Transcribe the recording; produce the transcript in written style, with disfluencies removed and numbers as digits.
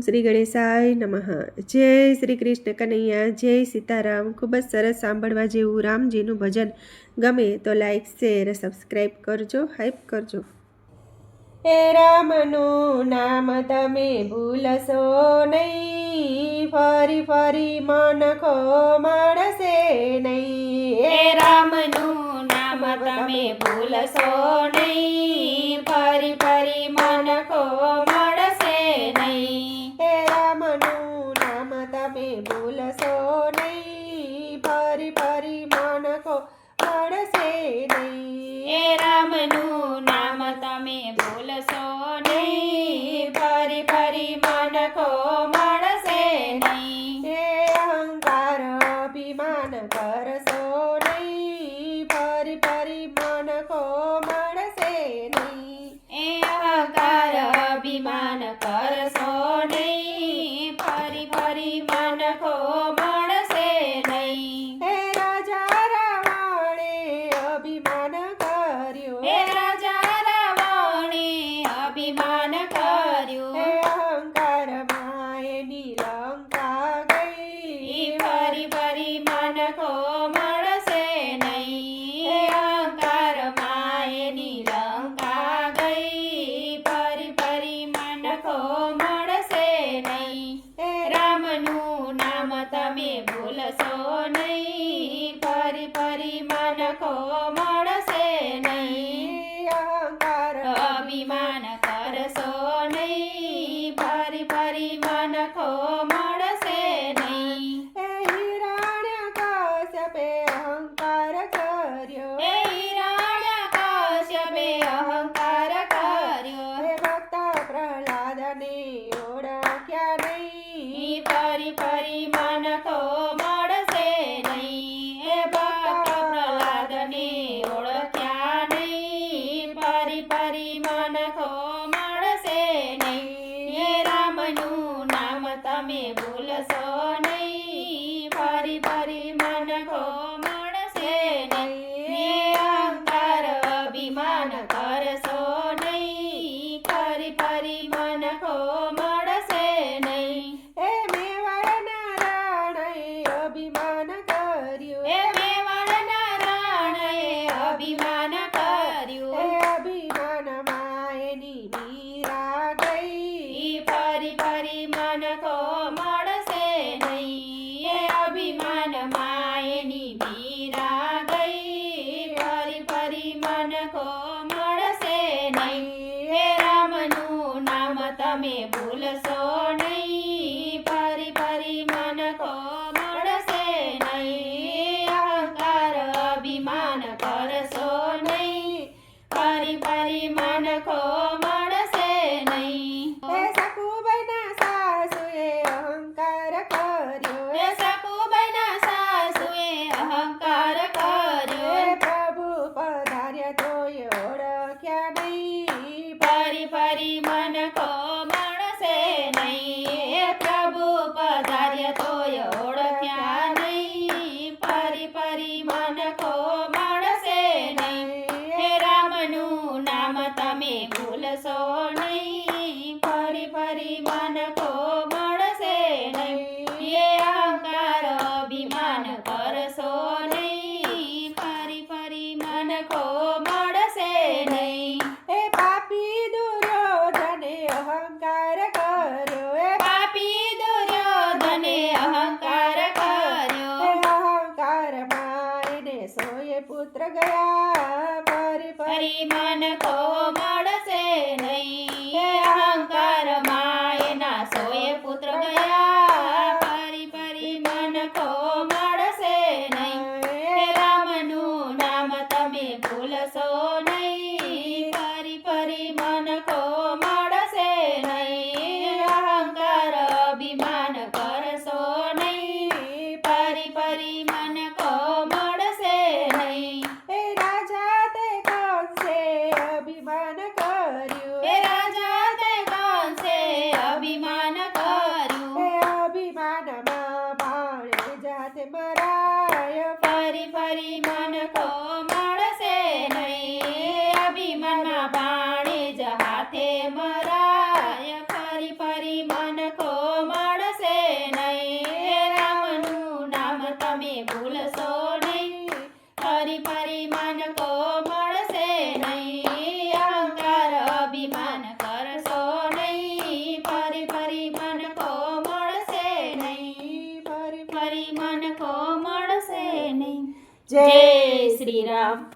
શ્રી ગણેશાય નમઃ। જય શ્રી કૃષ્ણ કનૈયા, જય સીતારામ। ખૂબ જ સરસ સાંભળવા જેવું રામજીનું ભજન ગમે તો લાઈક શેર સબસ્ક્રાઈબ કરજો, હાઈપ કરજો। હે રામનું નામ તમે ભૂલશો નહીં, ફરી ફરી મન ખો મળશે નહીં। હે રામનું નામ તમે ભૂલશો નહીં, ફરી ફરી મન ખો મળશે નહીં। હે રામનું નામ તમે ભૂલશો નહીં, ફરી ફરી મન ખો મળશે નહીં। હે રામનું નામ તમે ભૂલશો નહીં, ફરી ફરી મન ખો મળશે નહીં। હે અહંકાર અભિમાન કરશો નહીં, ફરી ફરી મન ખો મળશે નહીં। એ અહંકાર અભિમાન કરશો નહીં, ફરી ફરી મન ખો મળશે નહીં। હે રાજા રાવણે અભિમાન કર્યું, હે રાજા રાવણે અભિમાન કર્યું, હે અહંકારમાં એની લંકા ગઈ, ફરી ફરી મન ખો મળશે નહીં। હે અહંકારમાં એની લંકા ગઈ, ફરી ફરી મન ખો મળશે નહીં। હે રામનું નામ તમે ભૂલશો નહીં, ફરી ફરી મન ખો મળશે નહીં। અહંકાર અભિમાન કરશો નહીં, ફરી ફરી મન ખો મળશે નહીં। હે હિરણ્યકશ્યપે અહંકાર કર્યો, હે હિરણ્યકશ્યપે અહંકાર કર્યો, હે ભક્ત પ્રહલાદને ઓળખ્યા નહીં, ફરી ફરી મન ખો મળશે નહીં। હે ભક્ત પ્રહલાદને ઓળખ્યા નહીં, ફરી ફરી મન ખો મળશે નહીં। હે રામનું નામ તમે ભૂલશો નહીં, ફરી ફરી મન ખો મળશે નહીં। હે અહંકાર અભિમાન કરશો નહીં, ફરી ફરી મન ખો મળશે નહીં। હે મેવાડના રાણાએ અભિમાન કર્યું, હે મેવાડના રાણાએ અભિમાન કર્યું, હે અભિમાનમાં એની મીરા ગઈ, ફરી ફરી મન ખો મળશે નહીં। હે અભિમાનમાં એની મીરા ગઈ, ફરી ફરી મન ખો મળશે નહીં। હે રામનું નામ તમે ભૂલશો નહીં, ફરી ફરી મન ખો મળશે નહીં। અહંકાર અભિમાન કરશો નહીં, ફરી ફરી મન ખો મળશે નહીં। હે સકુબાઈના સાસુએ અહંકાર કર્યો, હે સકુબાઈના સાસુએ અહંકાર કર્યો, હે પ્રભુ પધાર્યા તોય ઓળખ્યા નહીં, ફરી ફરી મન ખો મળશે નહીં। હે પ્રભુ પધાર્યા તોય ઓળખ્યા નહીં, ફરી ફરી મન ખો મળશે નહીં। હે રામનું નામ તમે ભૂલશો નહીં, ફરી ફરી મન ખો મળશે નહીં। હે અહંકાર અભિમાન કરશો નહીં, ફરી ફરી મન ખો મળશે નહીં। હે પાપી દુર્યોધને અહંકાર કર્યો, હે પાપી દુર્યોધને અહંકાર કર્યો, હે અહંકારમાં એને સોએ પુત્ર ગયા, ફરી ફરી મન ખો મળશે નહીં। હે અહંકારમાં એના સોએ પુત્ર ગયા, ફરી ફરી મન ખો મળશે નહીં। હે રામનું નામ તમે ભૂલશો નહીં, ફરી ફરી મન ખો મળશે નહીં। અહંકાર અભિમાન કરશો નહીં, ફરી ફરી મન ખો મળશે નહીં। હે રાજા તે કંસે અભિમાન કર્યું, હે રાજા તે કંસે અભિમાન કર્યું, હે અભિમાનમાં બાણે જાતે મરાય, ફરી ફરી મન ખો મળશે નહીં। અભિમાનમાં બાણે જ હાથે મરાય, ફરી ફરી મન ખો જય શ્રી રામ.